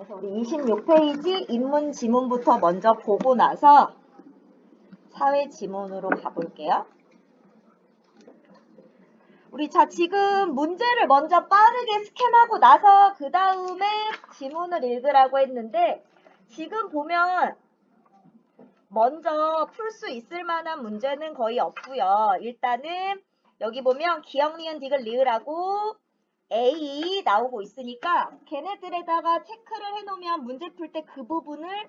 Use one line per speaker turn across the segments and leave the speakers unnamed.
그래서 우리 26페이지 인문 지문부터 먼저 보고 나서 사회 지문으로 가볼게요. 우리 지금 문제를 먼저 빠르게 스캔하고 나서 그 다음에 지문을 읽으라고 했는데 지금 보면 먼저 풀 수 있을 만한 문제는 거의 없고요. 일단은 여기 보면 기억, 니은, 디귿, 리을하고 A 나오고 있으니까 걔네들에다가 체크를 해놓으면 문제 풀 때 그 부분을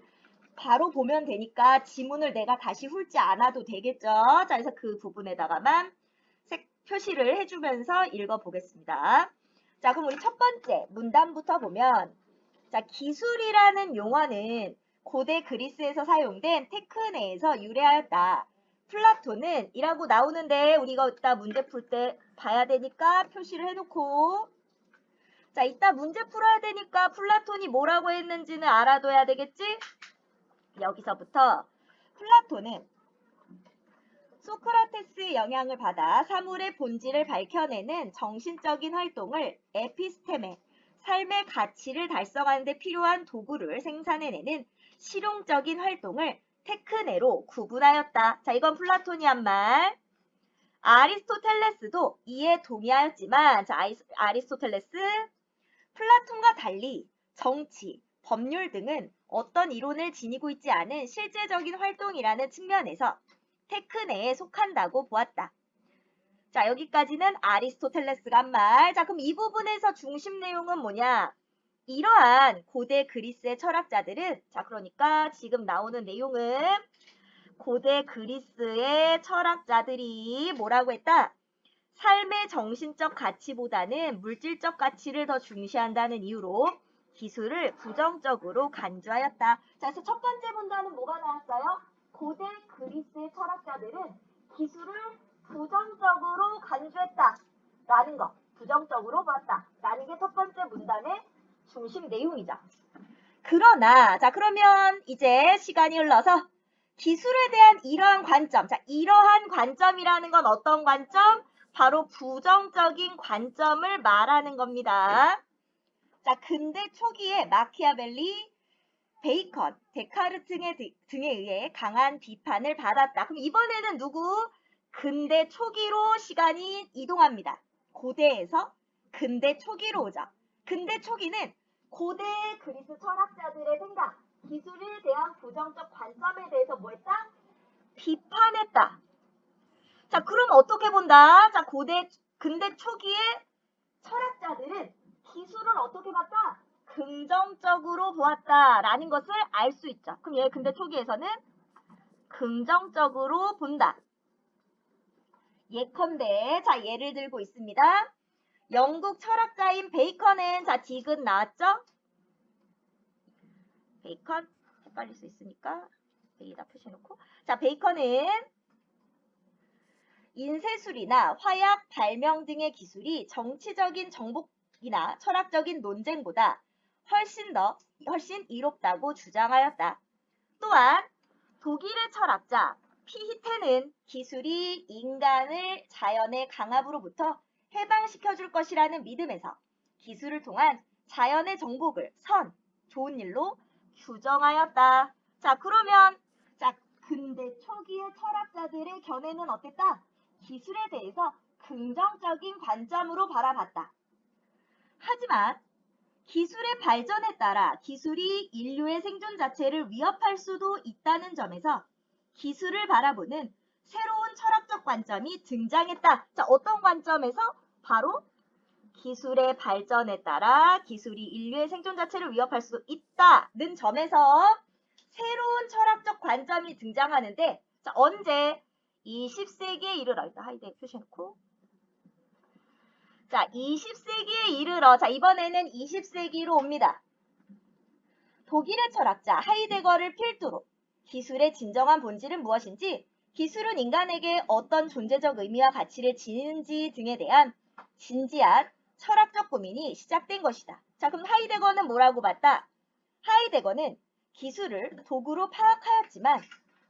바로 보면 되니까 지문을 내가 다시 훑지 않아도 되겠죠. 자, 그래서 그 부분에다가만 표시를 해주면서 읽어보겠습니다. 자, 그럼 우리 첫 번째 문단부터 보면 자, 기술이라는 용어는 고대 그리스에서 사용된 테크네에서 유래하였다. 플라톤은 이라고 나오는데 우리가 이따 문제 풀 때 봐야 되니까 표시를 해놓고 자, 이따 문제 풀어야 되니까 플라톤이 뭐라고 했는지는 알아둬야 되겠지? 여기서부터 플라톤은 소크라테스의 영향을 받아 사물의 본질을 밝혀내는 정신적인 활동을 에피스테메, 삶의 가치를 달성하는 데 필요한 도구를 생산해내는 실용적인 활동을 테크네로 구분하였다. 자, 이건 플라톤이 한 말. 아리스토텔레스도 이에 동의하였지만 자, 아리스토텔레스 플라톤과 달리 정치, 법률 등은 어떤 이론을 지니고 있지 않은 실제적인 활동이라는 측면에서 테크네에 속한다고 보았다. 자, 여기까지는 아리스토텔레스가 한 말. 자, 그럼 이 부분에서 중심 내용은 뭐냐? 이러한 고대 그리스의 철학자들은 자, 그러니까 지금 나오는 내용은 고대 그리스의 철학자들이 뭐라고 했다? 삶의 정신적 가치보다는 물질적 가치를 더 중시한다는 이유로 기술을 부정적으로 간주하였다. 자, 그래서 첫 번째 문단은 뭐가 나왔어요? 고대 그리스의 철학자들은 기술을 부정적으로 간주했다. 라는 거. 부정적으로 보았다. 라는 게 첫 번째 문단의 중심 내용이죠. 그러나 자, 그러면 이제 시간이 흘러서 기술에 대한 이러한 관점. 자, 이러한 관점이라는 건 어떤 관점? 바로 부정적인 관점을 말하는 겁니다. 자, 근대 초기에 마키아벨리, 베이컨, 데카르트 등에 의해 강한 비판을 받았다. 그럼 이번에는 누구? 근대 초기로 시간이 이동합니다. 고대에서 근대 초기로 오죠. 근대 초기는 고대 그리스 철학자들의 생각, 기술에 대한 부정적 관점에 대해서 뭐 했다? 비판했다. 자, 그럼 어떻게 본다? 자, 근대 초기의 철학자들은 기술을 어떻게 봤다? 긍정적으로 보았다라는 것을 알 수 있죠. 그럼 얘 근대 초기에서는 긍정적으로 본다. 예컨대, 자, 예를 들고 있습니다. 영국 철학자인 베이컨은, 자, 디귿 나왔죠? 베이컨, 헷갈릴 수 있으니까 여기다 표시해놓고. 자, 베이컨은 인쇄술이나 화약 발명 등의 기술이 정치적인 정복이나 철학적인 논쟁보다 훨씬 이롭다고 주장하였다. 또한 독일의 철학자 피히테는 기술이 인간을 자연의 강압으로부터 해방시켜줄 것이라는 믿음에서 기술을 통한 자연의 정복을 좋은 일로 규정하였다. 자, 그러면 자, 근대 초기의 철학자들의 견해는 어땠다? 기술에 대해서 긍정적인 관점으로 바라봤다. 하지만 기술의 발전에 따라 기술이 인류의 생존 자체를 위협할 수도 있다는 점에서 기술을 바라보는 새로운 철학적 관점이 등장했다. 자, 어떤 관점에서? 바로 기술의 발전에 따라 기술이 인류의 생존 자체를 위협할 수 있다는 점에서 새로운 철학적 관점이 등장하는데 자, 언제? 20세기에 이르러 일단 하이데 표시해놓고 자, 20세기에 이르러 자, 이번에는 20세기로 옵니다. 독일의 철학자 하이데거를 필두로 기술의 진정한 본질은 무엇인지 기술은 인간에게 어떤 존재적 의미와 가치를 지니는지 등에 대한 진지한 철학적 고민이 시작된 것이다. 자, 그럼 하이데거는 뭐라고 봤다? 하이데거는 기술을 도구로 파악하였지만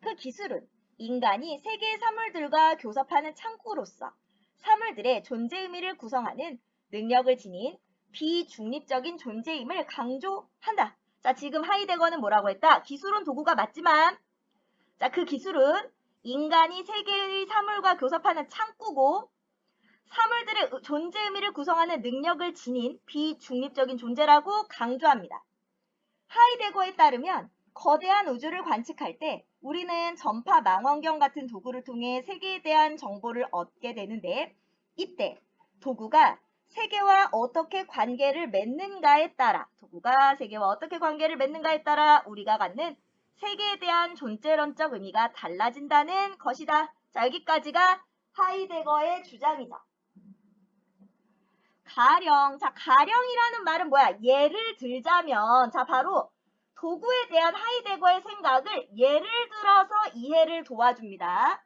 그 기술은 인간이 세계의 사물들과 교섭하는 창구로서 사물들의 존재 의미를 구성하는 능력을 지닌 비중립적인 존재임을 강조한다. 자, 지금 하이데거는 뭐라고 했다? 기술은 도구가 맞지만, 자, 그 기술은 인간이 세계의 사물과 교섭하는 창구고, 사물들의 존재 의미를 구성하는 능력을 지닌 비중립적인 존재라고 강조합니다. 하이데거에 따르면 거대한 우주를 관측할 때 우리는 전파 망원경 같은 도구를 통해 세계에 대한 정보를 얻게 되는데, 이때 도구가 세계와 어떻게 관계를 맺는가에 따라 우리가 갖는 세계에 대한 존재론적 의미가 달라진다는 것이다. 자, 여기까지가 하이데거의 주장이죠. 가령, 자, 가령이라는 말은 뭐야? 예를 들자면, 자, 바로 도구에 대한 하이데거의 생각을 예를 들어서 이해를 도와줍니다.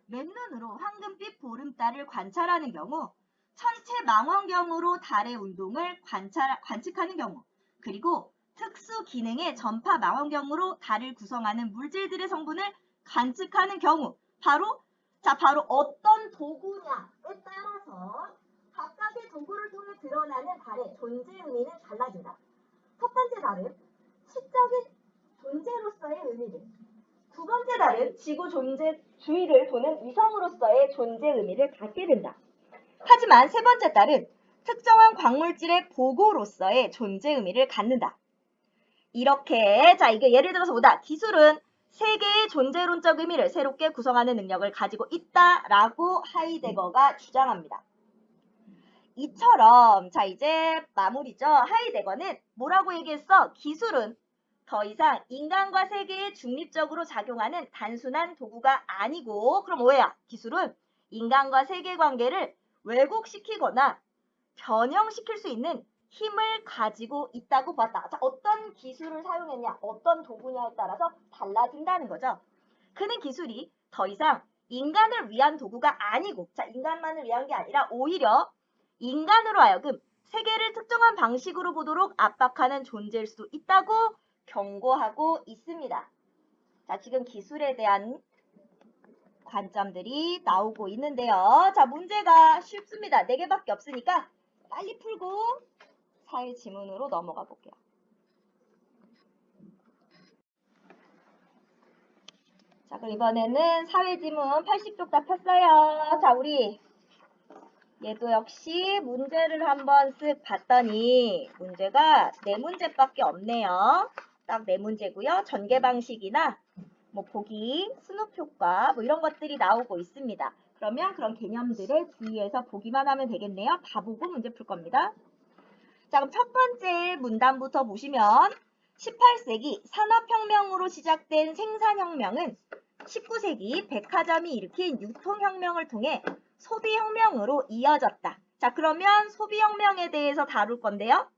맨눈으로 황금빛 보름달을 관찰하는 경우, 천체 망원경으로 달의 운동을 관측하는 경우, 그리고 특수 기능의 전파 망원경으로 달을 구성하는 물질들의 성분을 관측하는 경우, 바로 어떤 도구냐에 따라서 각각의 도구를 통해 드러나는 달의 존재 의미는 달라진다. 첫 번째 달은 시적인 존재로서의 의미를, 두 번째 달은 지구 존재 주위를 도는 위성으로서의 존재 의미를 갖게 된다. 하지만 세 번째 달은 특정한 광물질의 보고로서의 존재 의미를 갖는다. 이렇게, 자, 이게 예를 들어서 뭐다? 기술은 세계의 존재론적 의미를 새롭게 구성하는 능력을 가지고 있다라고 하이데거가 주장합니다. 이처럼, 자, 이제 마무리죠. 하이데거는 뭐라고 얘기했어? 기술은 더 이상 인간과 세계에 중립적으로 작용하는 단순한 도구가 아니고, 그럼 뭐야? 기술은 인간과 세계 관계를 왜곡시키거나 변형시킬 수 있는 힘을 가지고 있다고 봤다. 자, 어떤 기술을 사용했냐, 어떤 도구냐에 따라서 달라진다는 거죠. 그는 기술이 더 이상 인간을 위한 도구가 아니고, 자, 인간만을 위한 게 아니라 오히려 인간으로 하여금 세계를 특정한 방식으로 보도록 압박하는 존재일 수도 있다고 경고하고 있습니다. 자, 지금 기술에 대한 관점들이 나오고 있는데요. 자, 문제가 쉽습니다. 4개밖에 없으니까 빨리 풀고 사회 지문으로 넘어가 볼게요. 자, 그럼 이번에는 사회 지문 80쪽 다 폈어요. 자, 우리 얘도 역시 문제를 한번 쓱 봤더니 문제가 4문제밖에 없네요. 딱 4문제고요. 전개 방식이나 뭐 보기, 스눕 효과 뭐 이런 것들이 나오고 있습니다. 그러면 그런 개념들을 주의해서 보기만 하면 되겠네요. 다 보고 문제 풀 겁니다. 자, 그럼 첫 번째 문단부터 보시면 18세기 산업혁명으로 시작된 생산혁명은 19세기 백화점이 일으킨 유통혁명을 통해 소비혁명으로 이어졌다. 자, 그러면 소비혁명에 대해서 다룰 건데요.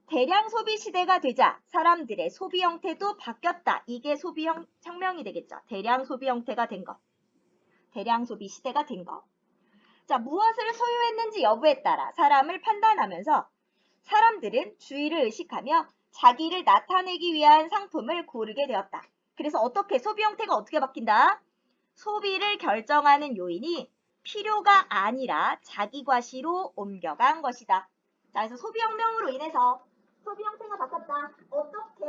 대량 소비 시대가 되자 사람들의 소비 형태도 바뀌었다. 이게 소비혁명이 되겠죠. 대량 소비 형태가 된 것. 대량 소비 시대가 된 것. 자, 무엇을 소유했는지 여부에 따라 사람을 판단하면서 사람들은 주의를 의식하며 자기를 나타내기 위한 상품을 고르게 되었다. 그래서 어떻게 소비 형태가 어떻게 바뀐다? 소비를 결정하는 요인이 필요가 아니라 자기 과시로 옮겨간 것이다. 자, 그래서 소비혁명으로 인해서 소비 형태가 바뀌었다. 어떻게?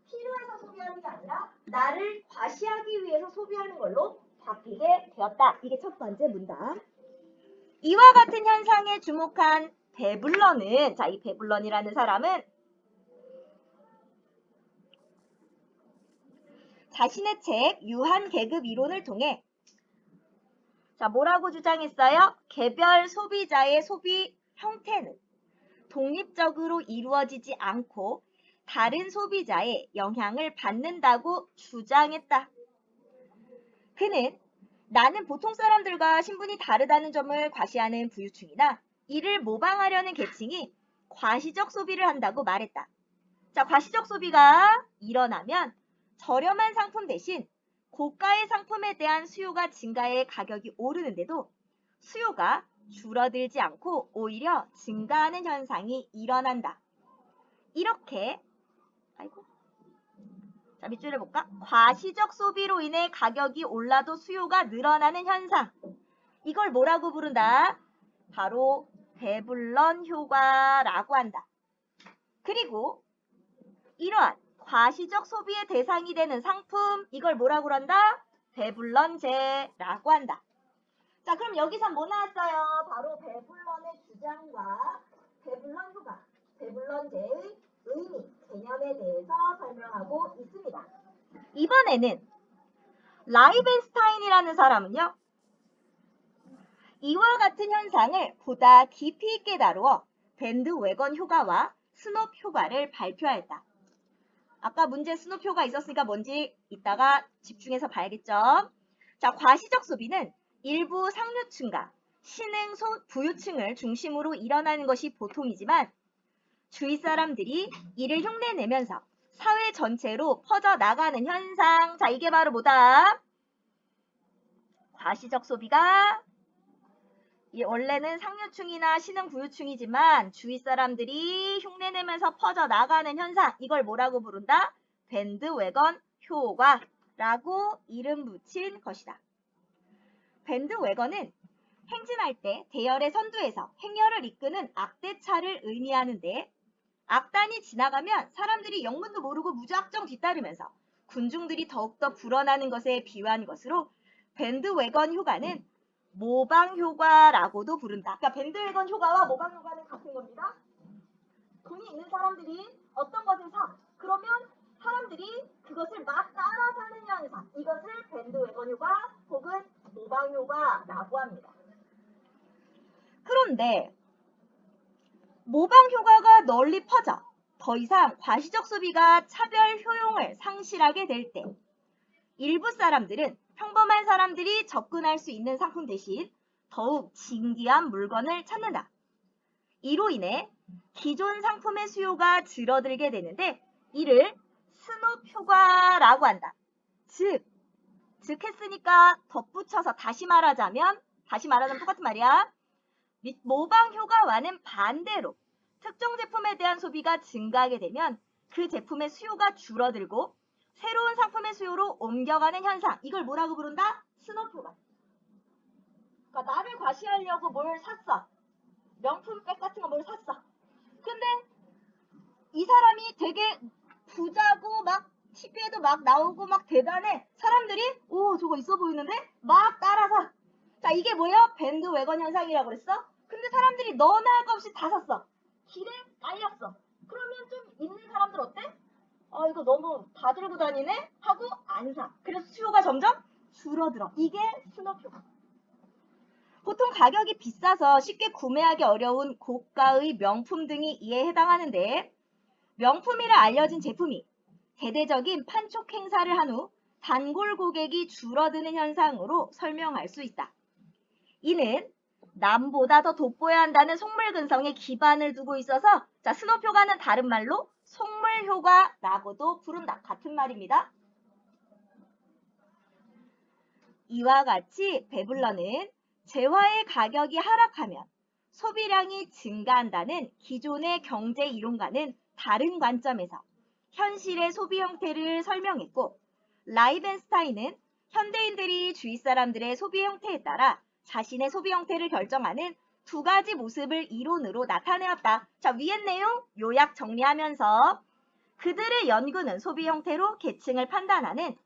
필요해서 소비하는 게 아니라 나를 과시하기 위해서 소비하는 걸로 바뀌게 되었다. 이게 첫 번째 문단. 이와 같은 현상에 주목한 베블런은, 자, 이 베블런이라는 사람은 자신의 책 유한계급 이론을 통해, 자, 뭐라고 주장했어요? 개별 소비자의 소비 형태는 독립적으로 이루어지지 않고 다른 소비자의 영향을 받는다고 주장했다. 그는 나는 보통 사람들과 신분이 다르다는 점을 과시하는 부유층이나 이를 모방하려는 계층이 과시적 소비를 한다고 말했다. 자, 과시적 소비가 일어나면 저렴한 상품 대신 고가의 상품에 대한 수요가 증가해 가격이 오르는데도 수요가 줄어들지 않고 오히려 증가하는 현상이 일어난다. 이렇게, 자, 밑줄을 볼까? 과시적 소비로 인해 가격이 올라도 수요가 늘어나는 현상. 이걸 뭐라고 부른다? 바로 베블런 효과라고 한다. 그리고 이러한 과시적 소비의 대상이 되는 상품, 이걸 뭐라고 한다? 베블런제라고 한다. 자, 그럼 여기서 뭐 나왔어요? 바로 베블런의 주장과 베블런 효과, 베블런제의 의미, 개념에 대해서 설명하고 있습니다. 이번에는 라이벤스타인이라는 사람은요, 이와 같은 현상을 보다 깊이 있게 다루어 밴드웨건 효과와 스놉 효과를 발표하였다. 아까 문제 스놉 효과 있었으니까 뭔지 이따가 집중해서 봐야겠죠. 자, 과시적 소비는 일부 상류층과 신흥 부유층을 중심으로 일어나는 것이 보통이지만 주위 사람들이 이를 흉내내면서 사회 전체로 퍼져나가는 현상. 자, 이게 바로 뭐다? 과시적 소비가 원래는 상류층이나 신흥 부유층이지만 주위 사람들이 흉내내면서 퍼져나가는 현상, 이걸 뭐라고 부른다? 밴드웨건 효과라고 이름 붙인 것이다. 밴드웨건은 행진할 때 대열의 선두에서 행렬을 이끄는 악대차를 의미하는데, 악단이 지나가면 사람들이 영문도 모르고 무작정 뒤따르면서 군중들이 더욱더 불어나는 것에 비유한 것으로 밴드웨건 효과는 모방 효과라고도 부른다. 그러니까 밴드웨건 효과와 모방 효과는 같은 겁니다. 돈이 있는 사람들이 어떤 것을 사. 그러면 사람들이 그것을 막 따라 사는 현상. 이것을 밴드웨건 효과 혹은 모방 효과라고 합니다. 그런데 모방 효과가 널리 퍼져 더 이상 과시적 소비가 차별 효용을 상실하게 될 때 일부 사람들은 평범한 사람들이 접근할 수 있는 상품 대신 더욱 진귀한 물건을 찾는다. 이로 인해 기존 상품의 수요가 줄어들게 되는데 이를 스놉 효과라고 한다. 즉 했으니까 덧붙여서 다시 말하자면 똑같은 말이야. 모방 효과와는 반대로 특정 제품에 대한 소비가 증가하게 되면 그 제품의 수요가 줄어들고 새로운 상품의 수요로 옮겨가는 현상, 이걸 뭐라고 부른다? 스놉 효과. 그러니까 나를 과시하려고 뭘 샀어. 명품백 같은 거 뭘 샀어. 근데 이 사람이 되게 부자고 막 TV에도 막 나오고 막 대단해. 사람들이 오 저거 있어 보이는데 막 따라서. 자, 이게 뭐야? 밴드웨건 현상이라고 그랬어. 근데 사람들이 너나 할 거 없이 다 샀어. 길에 깔렸어. 그러면 좀 있는 사람들 어때? 이거 너무 다 들고 다니네? 하고 안 사. 그래서 수요가 점점 줄어들어. 이게 스놉 효과. 보통 가격이 비싸서 쉽게 구매하기 어려운 고가의 명품 등이 이에 해당하는데, 명품이라 알려진 제품이 대대적인 판촉 행사를 한 후 단골 고객이 줄어드는 현상으로 설명할 수 있다. 이는 남보다 더 돋보여야 한다는 속물 근성에 기반을 두고 있어서 스놉 효과는 다른 말로 속물 효과라고도 부른다. 같은 말입니다. 이와 같이 배불러는 재화의 가격이 하락하면 소비량이 증가한다는 기존의 경제 이론과는 다른 관점에서 현실의 소비 형태를 설명했고, 라이벤스타인은 현대인들이 주위 사람들의 소비 형태에 따라 자신의 소비 형태를 결정하는 두 가지 모습을 이론으로 나타내었다. 자, 위의 내용 요약 정리하면서 그들의 연구는 소비 형태로 계층을 판단하는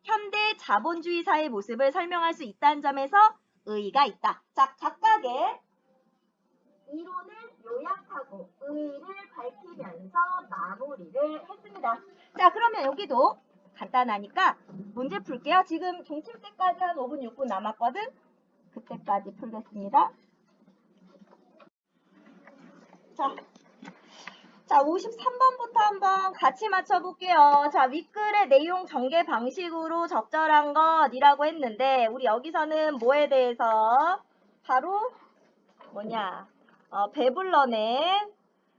현대 자본주의 사회의 모습을 설명할 수 있다는 점에서 의의가 있다. 자, 각각의 이론을 요약하고 의의를 밝히면서 마무리를 했습니다. 자, 그러면 여기도 간단하니까 문제 풀게요. 지금 종칠 때까지 한 5분, 6분 남았거든. 그때까지 풀겠습니다. 자, 53번부터 한번 같이 맞춰볼게요. 자, 윗글의 내용 전개 방식으로 적절한 것이라고 했는데, 우리 여기서는 뭐에 대해서? 바로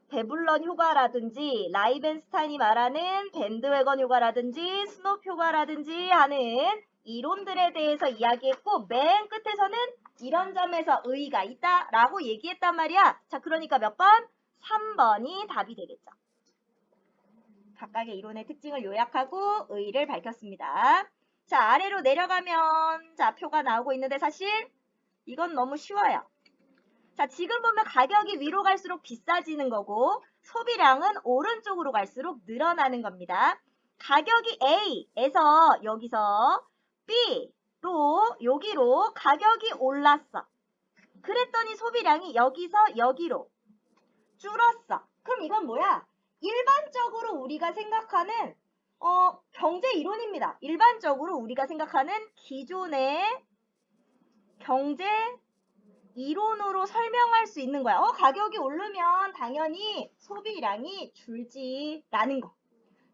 베블런 효과라든지 라이벤스타인이 말하는 밴드웨건 효과라든지 스놉 효과라든지 하는 이론들에 대해서 이야기했고, 맨 끝에서는 이런 점에서 의의가 있다라고 얘기했단 말이야. 자, 그러니까 몇 번? 3번이 답이 되겠죠. 각각의 이론의 특징을 요약하고 의의를 밝혔습니다. 자, 아래로 내려가면 자, 표가 나오고 있는데 사실 이건 너무 쉬워요. 자, 지금 보면 가격이 위로 갈수록 비싸지는 거고 소비량은 오른쪽으로 갈수록 늘어나는 겁니다. 가격이 A에서 여기서 B로 여기로 가격이 올랐어. 그랬더니 소비량이 여기서 여기로 줄었어. 그럼 이건 뭐야? 일반적으로 우리가 생각하는 경제 이론입니다. 일반적으로 우리가 생각하는 기존의 경제 이론으로 설명할 수 있는 거야. 가격이 오르면 당연히 소비량이 줄지라는 거.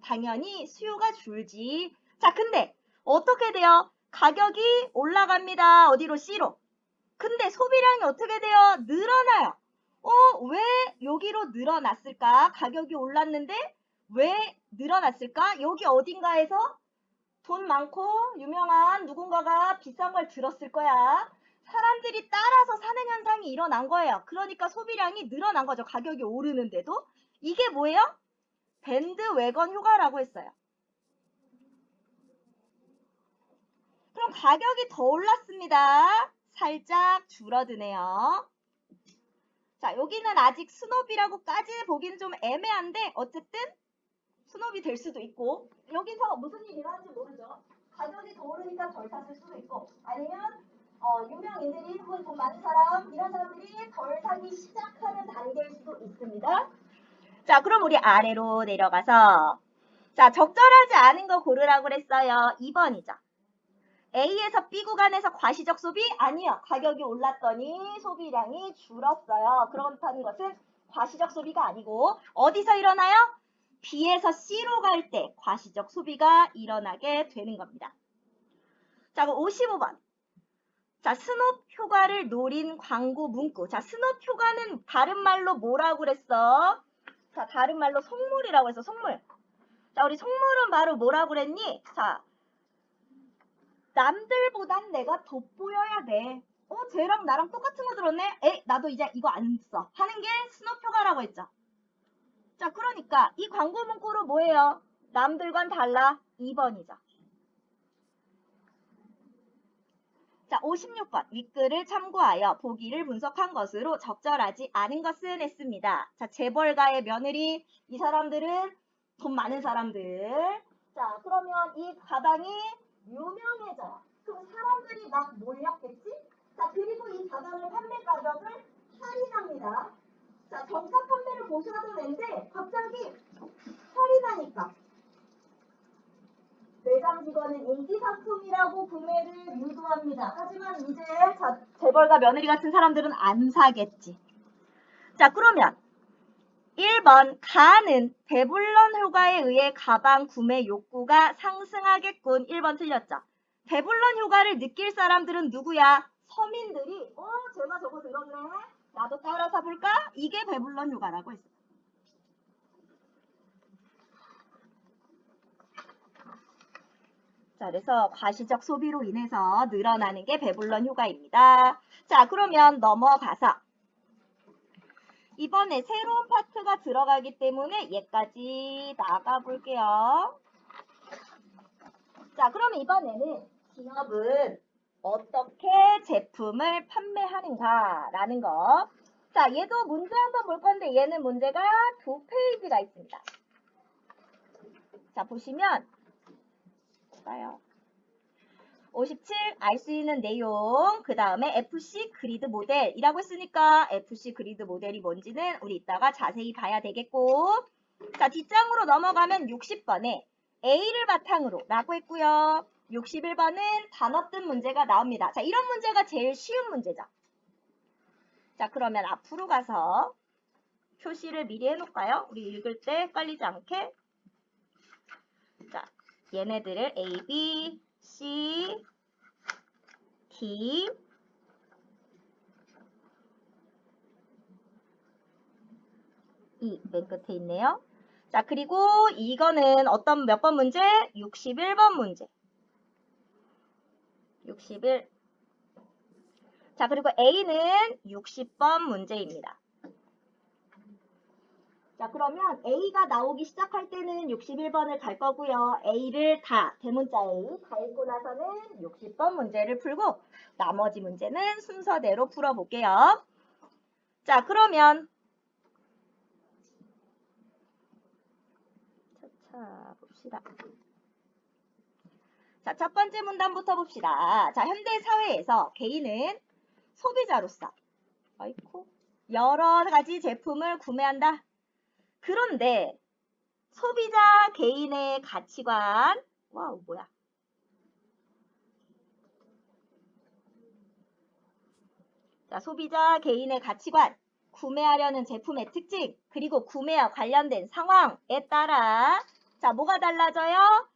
당연히 수요가 줄지. 자, 근데 어떻게 돼요? 가격이 올라갑니다. 어디로? C로. 근데 소비량이 어떻게 돼요? 늘어나요. 왜 여기로 늘어났을까? 가격이 올랐는데 왜 늘어났을까? 여기 어딘가에서 돈 많고 유명한 누군가가 비싼 걸 들었을 거야. 사람들이 따라서 사는 현상이 일어난 거예요. 그러니까 소비량이 늘어난 거죠. 가격이 오르는데도. 이게 뭐예요? 밴드웨건 효과라고 했어요. 그럼 가격이 더 올랐습니다. 살짝 줄어드네요. 자, 여기는 아직 스노비라고까지 보기는 좀 애매한데 어쨌든 스노비 될 수도 있고 여기서 무슨 일이 일어날지 모르죠. 가격이 더 오르니까 덜 샀을 수도 있고 아니면 유명인들이 혹은 돈 많은 사람 이런 사람들이 덜 사기 시작하는 단계일 수도 있습니다. 자, 그럼 우리 아래로 내려가서 자, 적절하지 않은 거 고르라고 그랬어요. 2번이죠. A에서 B 구간에서 과시적 소비? 아니요. 가격이 올랐더니 소비량이 줄었어요. 그렇다는 것은 과시적 소비가 아니고 어디서 일어나요? B에서 C로 갈 때 과시적 소비가 일어나게 되는 겁니다. 자, 그럼 55번. 자, 스놉 효과를 노린 광고 문구. 자, 스놉 효과는 다른 말로 뭐라고 그랬어? 자, 다른 말로 속물이라고 했어. 속물. 자, 우리 속물은 바로 뭐라고 그랬니? 자, 남들보단 내가 돋보여야 돼. 쟤랑 나랑 똑같은 거 들었네? 나도 이제 이거 안 써. 하는 게 스놉 효과라고 했죠. 자, 그러니까 이 광고 문구로 뭐예요? 남들과는 달라. 2번이죠. 자, 56번. 윗글을 참고하여 보기를 분석한 것으로 적절하지 않은 것은 했습니다. 자, 재벌가의 며느리. 이 사람들은 돈 많은 사람들. 자, 그러면 이 가방이 유명해져요. 그럼 사람들이 막 몰렸겠지? 자, 그리고 이 가방을 판매 가격을 할인합니다. 자, 정가 판매를 보셔도 되는데 갑자기 할인하니까 매장 직원은 인기 상품이라고 구매를 유도합니다. 하지만 이제 재벌가 며느리 같은 사람들은 안 사겠지. 자, 그러면 1번 가는 배불런 효과에 의해 가방 구매 욕구가 상승하겠군. 1번 틀렸죠. 배불런 효과를 느낄 사람들은 누구야? 서민들이 제가 저거 들었네. 나도 따라 사볼까? 이게 배불런 효과라고 했어요. 자, 그래서 과시적 소비로 인해서 늘어나는 게 배불런 효과입니다. 자, 그러면 넘어가서 이번에 새로운 파트가 들어가기 때문에 얘까지 나가볼게요. 자, 그럼 이번에는 기업은 어떻게 제품을 판매하는가라는 거. 자, 얘도 문제 한번 볼 건데 얘는 문제가 2페이지가 있습니다. 자, 보시면 볼까요? 57 알 수 있는 내용, 그 다음에 FC 그리드 모델이라고 했으니까 FC 그리드 모델이 뭔지는 우리 이따가 자세히 봐야 되겠고, 자, 뒷장으로 넘어가면 60번에 A를 바탕으로 라고 했고요. 61번은 단어 뜬 문제가 나옵니다. 자, 이런 문제가 제일 쉬운 문제죠. 자, 그러면 앞으로 가서 표시를 미리 해놓을까요? 우리 읽을 때 헷갈리지 않게. 자, 얘네들을 A, B, C, D, E 맨 끝에 있네요. 자, 그리고 이거는 어떤 몇 번 문제? 61번 문제. 61. 자, 그리고 A는 60번 문제입니다. 자, 그러면 A가 나오기 시작할 때는 61번을 갈 거고요. A를 다 대문자 A 다 읽고 나서는 60번 문제를 풀고 나머지 문제는 순서대로 풀어볼게요. 자, 그러면 차차 봅시다. 자, 첫 번째 문단부터 봅시다. 자, 현대 사회에서 개인은 소비자로서 여러 가지 제품을 구매한다. 그런데 소비자 개인의 가치관, 와우, 뭐야? 자, 소비자 개인의 가치관, 구매하려는 제품의 특징, 그리고 구매와 관련된 상황에 따라 자, 뭐가 달라져요?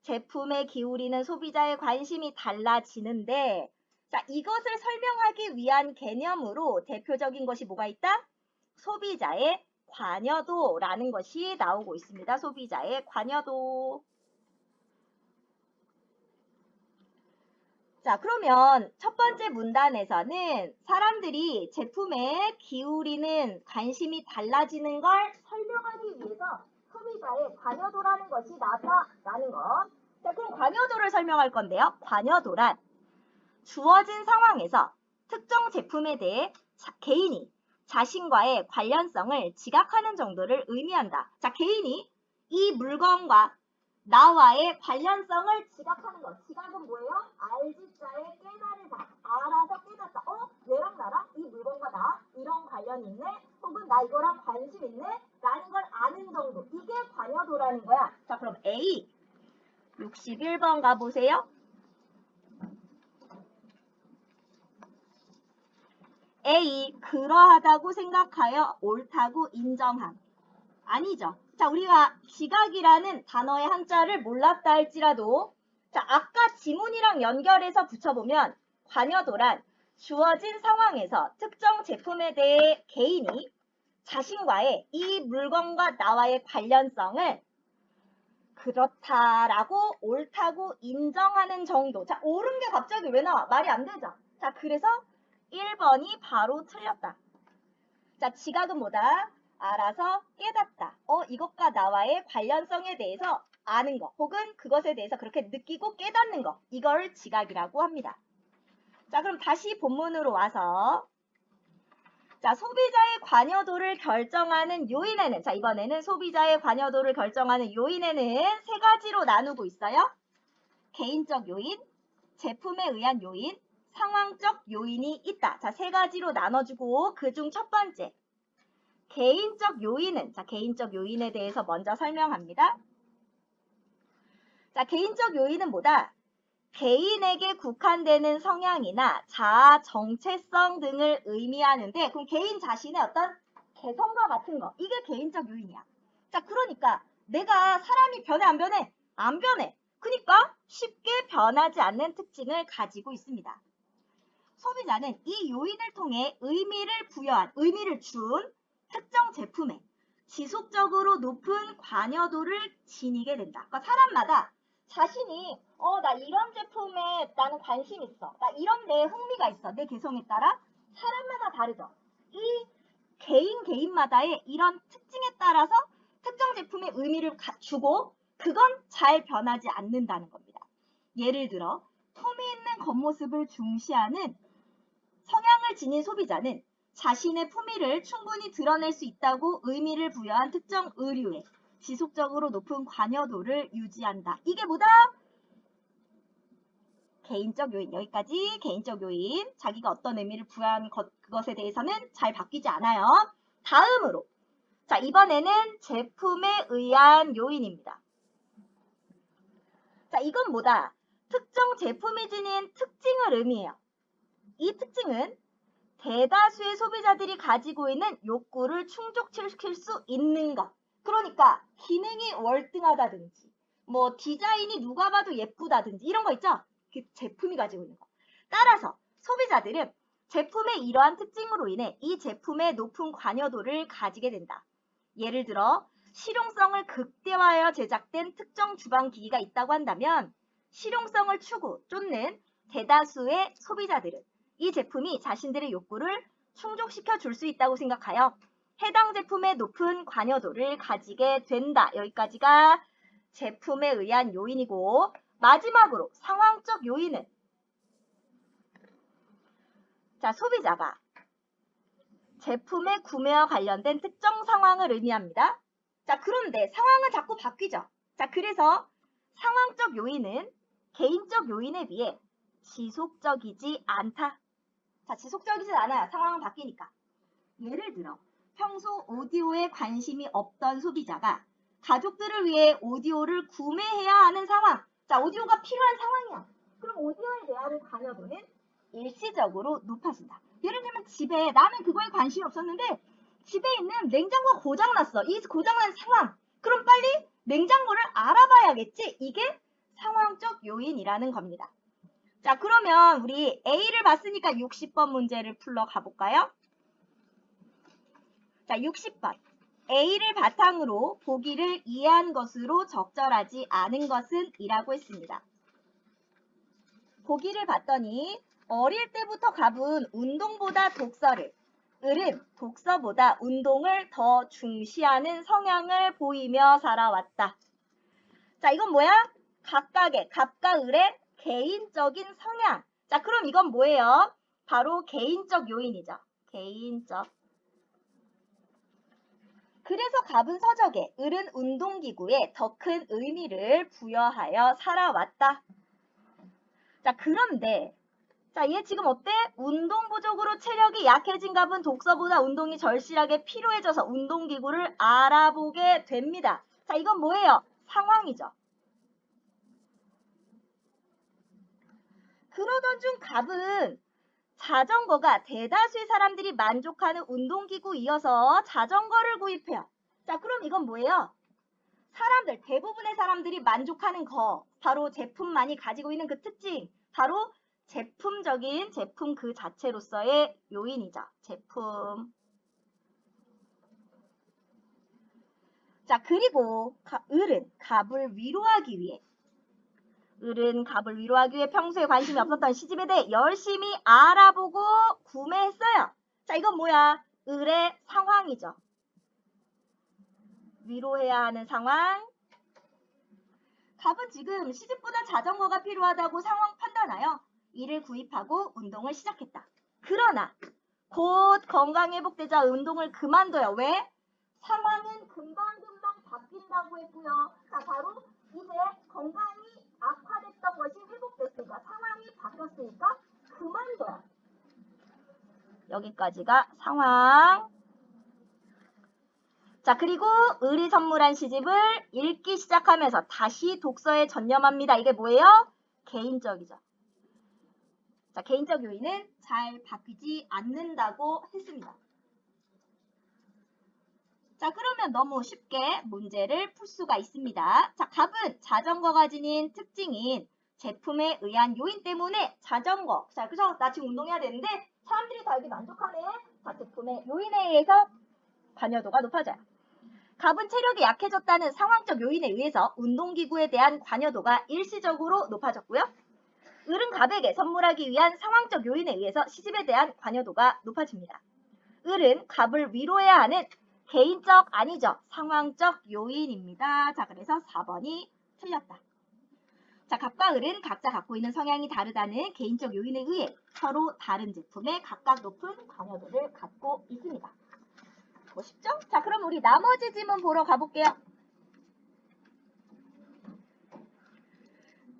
제품에 기울이는 소비자의 관심이 달라지는데 자, 이것을 설명하기 위한 개념으로 대표적인 것이 뭐가 있다? 소비자의 관여도라는 것이 나오고 있습니다. 소비자의 관여도. 자, 그러면 첫 번째 문단에서는 사람들이 제품에 기울이는 관심이 달라지는 걸 설명하기 위해서 소비자의 관여도라는 것이 나왔다라는 것. 자, 그럼 관여도를 설명할 건데요. 관여도란 주어진 상황에서 특정 제품에 대해 개인이 자신과의 관련성을 지각하는 정도를 의미한다. 자, 개인이 이 물건과 나와의 관련성을 지각하는 것. 지각은 뭐예요? 알지자에 깨달으다. 알아서 깨닫다. 얘랑 나랑 이 물건과 나 이런 관련이 있네. 혹은 나 이거랑 관심 있네. 라는 걸 아는 정도. 이게 관여도라는 거야. 자, 그럼 A 61번 가보세요. A. 그러하다고 생각하여 옳다고 인정함. 아니죠. 자, 우리가 지각이라는 단어의 한자를 몰랐다 할지라도 자, 아까 지문이랑 연결해서 붙여보면 관여도란 주어진 상황에서 특정 제품에 대해 개인이 자신과의 이 물건과 나와의 관련성을 그렇다라고 옳다고 인정하는 정도. 자, 옳은 게 갑자기 왜 나와? 말이 안 되죠. 자, 그래서 1번이 바로 틀렸다. 자, 지각은 뭐다? 알아서 깨닫다. 이것과 나와의 관련성에 대해서 아는 거 혹은 그것에 대해서 그렇게 느끼고 깨닫는 거. 이걸 지각이라고 합니다. 자, 그럼 다시 본문으로 와서 자, 소비자의 관여도를 결정하는 요인에는 자, 이번에는 소비자의 관여도를 결정하는 요인에는 세 가지로 나누고 있어요. 개인적 요인, 제품에 의한 요인, 상황적 요인이 있다. 자, 세 가지로 나눠주고 그중 첫 번째 개인적 요인은 자, 개인적 요인에 대해서 먼저 설명합니다. 자, 개인적 요인은 뭐다? 개인에게 국한되는 성향이나 자아 정체성 등을 의미하는데 그럼 개인 자신의 어떤 개성과 같은 거 이게 개인적 요인이야. 자, 그러니까 내가 사람이 변해 안 변해? 안 변해. 그러니까 쉽게 변하지 않는 특징을 가지고 있습니다. 소비자는 이 요인을 통해 의미를 준 특정 제품에 지속적으로 높은 관여도를 지니게 된다. 그러니까 사람마다 자신이 나 이런 제품에 나는 관심 있어. 나 이런 데 흥미가 있어. 내 개성에 따라 사람마다 다르죠. 이 개인마다의 이런 특징에 따라서 특정 제품의 의미를 주고 그건 잘 변하지 않는다는 겁니다. 예를 들어 품위 있는 겉모습을 중시하는 성향을 지닌 소비자는 자신의 품위를 충분히 드러낼 수 있다고 의미를 부여한 특정 의류에 지속적으로 높은 관여도를 유지한다. 이게 뭐다? 개인적 요인. 여기까지 개인적 요인. 자기가 어떤 의미를 부여한 그것에 대해서는 잘 바뀌지 않아요. 다음으로 자, 이번에는 제품에 의한 요인입니다. 자, 이건 뭐다? 특정 제품이 지닌 특징을 의미해요. 이 특징은 대다수의 소비자들이 가지고 있는 욕구를 충족시킬 수 있는 것. 그러니까 기능이 월등하다든지 뭐 디자인이 누가 봐도 예쁘다든지 이런 거 있죠? 그 제품이 가지고 있는 거. 따라서 소비자들은 제품의 이러한 특징으로 인해 이 제품의 높은 관여도를 가지게 된다. 예를 들어 실용성을 극대화하여 제작된 특정 주방기기가 있다고 한다면 실용성을 쫓는 대다수의 소비자들은 이 제품이 자신들의 욕구를 충족시켜 줄 수 있다고 생각하여 해당 제품의 높은 관여도를 가지게 된다. 여기까지가 제품에 의한 요인이고 마지막으로 상황적 요인은 자, 소비자가 제품의 구매와 관련된 특정 상황을 의미합니다. 자, 그런데 상황은 자꾸 바뀌죠. 자, 그래서 상황적 요인은 개인적 요인에 비해 지속적이지 않다. 자, 지속적이지 않아요. 상황은 바뀌니까. 예를 들어 평소 오디오에 관심이 없던 소비자가 가족들을 위해 오디오를 구매해야 하는 상황. 자, 오디오가 필요한 상황이야. 그럼 오디오에 대한 관여도는 일시적으로 높아진다. 예를 들면 집에 나는 그거에 관심이 없었는데 집에 있는 냉장고가 고장났어. 이 고장난 상황. 그럼 빨리 냉장고를 알아봐야겠지. 이게 상황적 요인이라는 겁니다. 자, 그러면 우리 A를 봤으니까 60번 문제를 풀러 가볼까요? 자, 60번. A를 바탕으로 보기를 이해한 것으로 적절하지 않은 것은 이라고 했습니다. 보기를 봤더니 어릴 때부터 갑은 운동보다 독서를, 을은 독서보다 운동을 더 중시하는 성향을 보이며 살아왔다. 자, 이건 뭐야? 각각의, 갑과 을의 개인적인 성향. 자, 그럼 이건 뭐예요? 바로 개인적 요인이죠. 개인적. 그래서 갑은 서적에, 을은 운동기구에 더 큰 의미를 부여하여 살아왔다. 자, 그런데 자, 얘 지금 어때? 운동 부족으로 체력이 약해진 갑은 독서보다 운동이 절실하게 필요해져서 운동기구를 알아보게 됩니다. 자, 이건 뭐예요? 상황이죠. 그러던 중 갑은 자전거가 대다수의 사람들이 만족하는 운동기구이어서 자전거를 구입해요. 자, 그럼 이건 뭐예요? 사람들, 대부분의 사람들이 만족하는 거, 바로 제품만이 가지고 있는 그 특징, 바로 제품적인 제품 그 자체로서의 요인이죠. 제품. 자, 그리고 을은 갑을 위로하기 위해 평소에 관심이 없었던 시집에 대해 열심히 알아보고 구매했어요. 자, 이건 뭐야? 을의 상황이죠. 위로해야 하는 상황. 갑은 지금 시집보다 자전거가 필요하다고 상황 판단하여 이를 구입하고 운동을 시작했다. 그러나 곧 건강 회복되자 운동을 그만둬요. 왜? 상황은 금방금방 바뀐다고 했고요. 자, 바로 이제 건강이 악화됐던 것이 회복됐으니까 상황이 바뀌었으니까 그만둬요. 여기까지가 상황. 자, 그리고 을이 선물한 시집을 읽기 시작하면서 다시 독서에 전념합니다. 이게 뭐예요? 개인적이죠. 자, 개인적 요인은 잘 바뀌지 않는다고 했습니다. 자, 그러면 너무 쉽게 문제를 풀 수가 있습니다. 자, 갑은 자전거가 지닌 특징인 제품에 의한 요인 때문에 자전거. 자, 그죠? 나 지금 운동해야 되는데 사람들이 다 여기 만족하네. 자, 제품의 요인에 의해서 관여도가 높아져요. 갑은 체력이 약해졌다는 상황적 요인에 의해서 운동기구에 대한 관여도가 일시적으로 높아졌고요. 을은 갑에게 선물하기 위한 상황적 요인에 의해서 시집에 대한 관여도가 높아집니다. 을은 갑을 위로해야 하는 개인적 아니죠. 상황적 요인입니다. 자, 그래서 4번이 틀렸다. 자, 갑과 을은 각자 갖고 있는 성향이 다르다는 개인적 요인에 의해 서로 다른 제품에 각각 높은 관여도를 갖고 있습니다. 쉽죠? 자, 그럼 우리 나머지 지문 보러 가볼게요.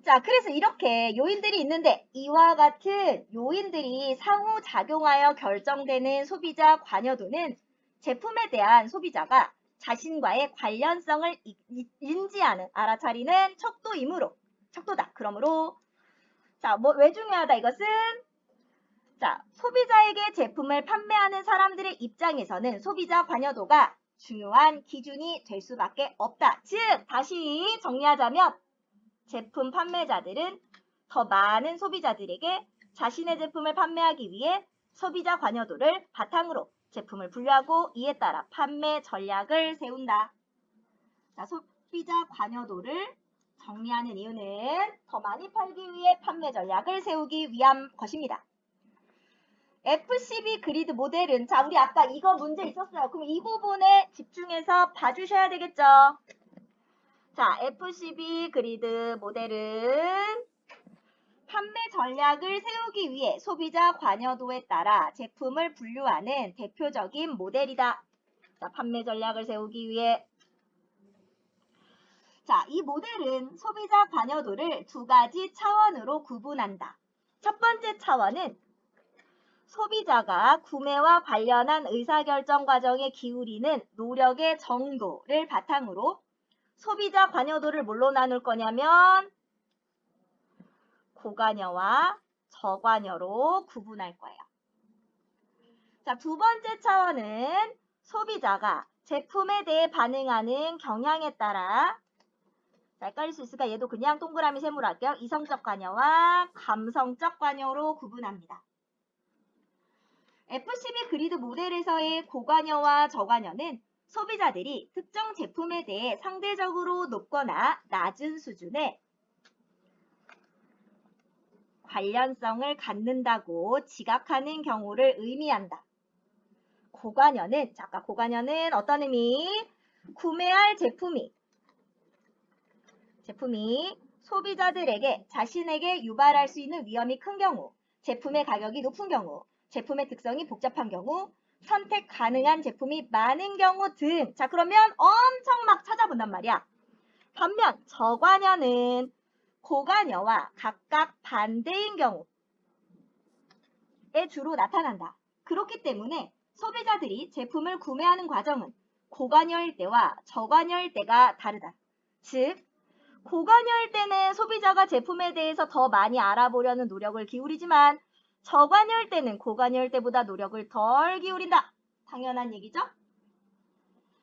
자, 그래서 이렇게 요인들이 있는데 이와 같은 요인들이 상호작용하여 결정되는 소비자 관여도는 제품에 대한 소비자가 자신과의 관련성을 인지하는, 알아차리는 척도이므로, 척도다. 그러므로 자, 왜 중요하다 이것은? 자, 소비자에게 제품을 판매하는 사람들의 입장에서는 소비자 관여도가 중요한 기준이 될 수밖에 없다. 즉, 다시 정리하자면 제품 판매자들은 더 많은 소비자들에게 자신의 제품을 판매하기 위해 소비자 관여도를 바탕으로 제품을 분류하고 이에 따라 판매 전략을 세운다. 자, 소비자 관여도를 정리하는 이유는 더 많이 팔기 위해 판매 전략을 세우기 위한 것입니다. FCB 그리드 모델은 자, 우리 아까 이거 문제 있었어요. 그럼 이 부분에 집중해서 봐주셔야 되겠죠. 자, FCB 그리드 모델은 판매 전략을 세우기 위해 소비자 관여도에 따라 제품을 분류하는 대표적인 모델이다. 자, 판매 전략을 세우기 위해. 자, 이 모델은 소비자 관여도를 두 가지 차원으로 구분한다. 첫 번째 차원은 소비자가 구매와 관련한 의사결정 과정에 기울이는 노력의 정도를 바탕으로 소비자 관여도를 뭘로 나눌 거냐면 고관여와 저관여로 구분할 거예요. 자, 두 번째 차원은 소비자가 제품에 대해 반응하는 경향에 따라, 자, 헷갈릴 수 있으니까 얘도 그냥 동그라미 세모로 할게요. 이성적 관여와 감성적 관여로 구분합니다. F12 그리드 모델에서의 고관여와 저관여는 소비자들이 특정 제품에 대해 상대적으로 높거나 낮은 수준의 관련성을 갖는다고 지각하는 경우를 의미한다. 고관여는, 잠깐 고관여는 어떤 의미? 구매할 제품이 소비자들에게 자신에게 유발할 수 있는 위험이 큰 경우, 제품의 가격이 높은 경우, 제품의 특성이 복잡한 경우, 선택 가능한 제품이 많은 경우 등. 자, 그러면 엄청 막 찾아본단 말이야. 반면 저관여는 고관여와 각각 반대인 경우에 주로 나타난다. 그렇기 때문에 소비자들이 제품을 구매하는 과정은 고관여일 때와 저관여일 때가 다르다. 즉, 고관여일 때는 소비자가 제품에 대해서 더 많이 알아보려는 노력을 기울이지만 저관여일 때는 고관여일 때보다 노력을 덜 기울인다. 당연한 얘기죠?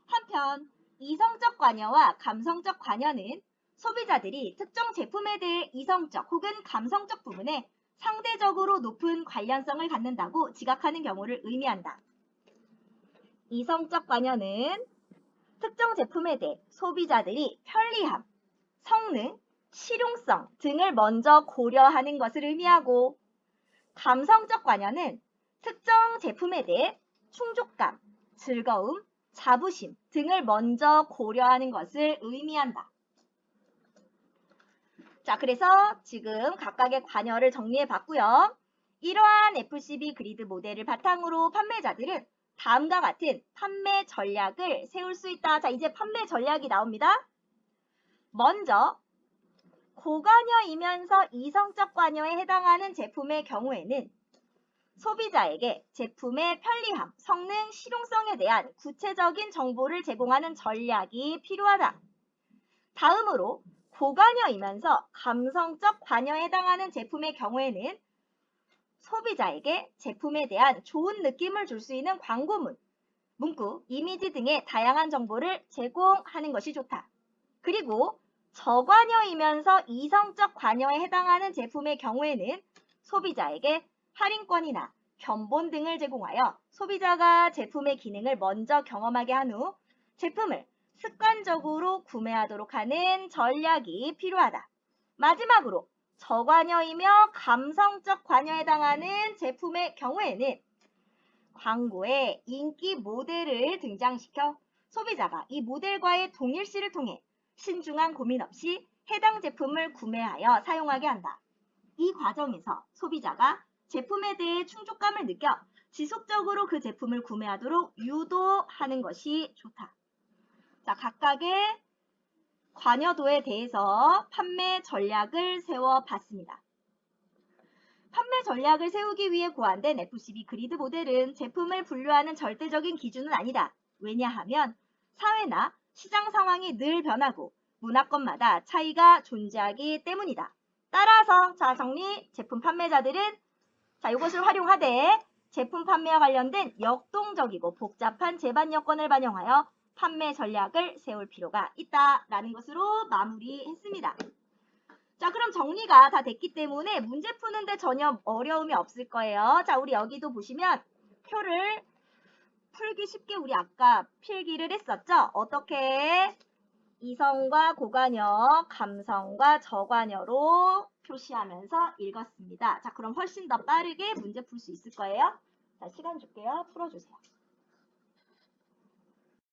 한편 이성적 관여와 감성적 관여는 소비자들이 특정 제품에 대해 이성적 혹은 감성적 부분에 상대적으로 높은 관련성을 갖는다고 지각하는 경우를 의미한다. 이성적 관여는 특정 제품에 대해 소비자들이 편리함, 성능, 실용성 등을 먼저 고려하는 것을 의미하고, 감성적 관여는 특정 제품에 대해 충족감, 즐거움, 자부심 등을 먼저 고려하는 것을 의미한다. 자, 그래서 지금 각각의 관여를 정리해 봤고요. 이러한 FCB 그리드 모델을 바탕으로 판매자들은 다음과 같은 판매 전략을 세울 수 있다. 자, 이제 판매 전략이 나옵니다. 먼저 고관여이면서 이성적 관여에 해당하는 제품의 경우에는 소비자에게 제품의 편리함, 성능, 실용성에 대한 구체적인 정보를 제공하는 전략이 필요하다. 다음으로 고관여이면서 감성적 관여에 해당하는 제품의 경우에는 소비자에게 제품에 대한 좋은 느낌을 줄 수 있는 광고문, 문구, 이미지 등의 다양한 정보를 제공하는 것이 좋다. 그리고 저관여이면서 이성적 관여에 해당하는 제품의 경우에는 소비자에게 할인권이나 견본 등을 제공하여 소비자가 제품의 기능을 먼저 경험하게 한 후 제품을 습관적으로 구매하도록 하는 전략이 필요하다. 마지막으로 저관여이며 감성적 관여에 해당하는 제품의 경우에는 광고에 인기 모델을 등장시켜 소비자가 이 모델과의 동일시를 통해 신중한 고민 없이 해당 제품을 구매하여 사용하게 한다. 이 과정에서 소비자가 제품에 대해 충족감을 느껴 지속적으로 그 제품을 구매하도록 유도하는 것이 좋다. 자, 각각의 관여도에 대해서 판매 전략을 세워봤습니다. 판매 전략을 세우기 위해 고안된 FCB 그리드 모델은 제품을 분류하는 절대적인 기준은 아니다. 왜냐하면 사회나 시장 상황이 늘 변하고 문화권마다 차이가 존재하기 때문이다. 따라서 자, 정리, 제품 판매자들은 자, 이것을 활용하되 제품 판매와 관련된 역동적이고 복잡한 제반 여건을 반영하여 판매 전략을 세울 필요가 있다라는 것으로 마무리했습니다. 자, 그럼 정리가 다 됐기 때문에 문제 푸는데 전혀 어려움이 없을 거예요. 자, 우리 여기도 보시면 표를 풀기 쉽게 우리 아까 필기를 했었죠? 어떻게 이성과 고관여, 감성과 저관여로 표시하면서 읽었습니다. 자, 그럼 훨씬 더 빠르게 문제 풀 수 있을 거예요. 자, 시간 줄게요. 풀어주세요.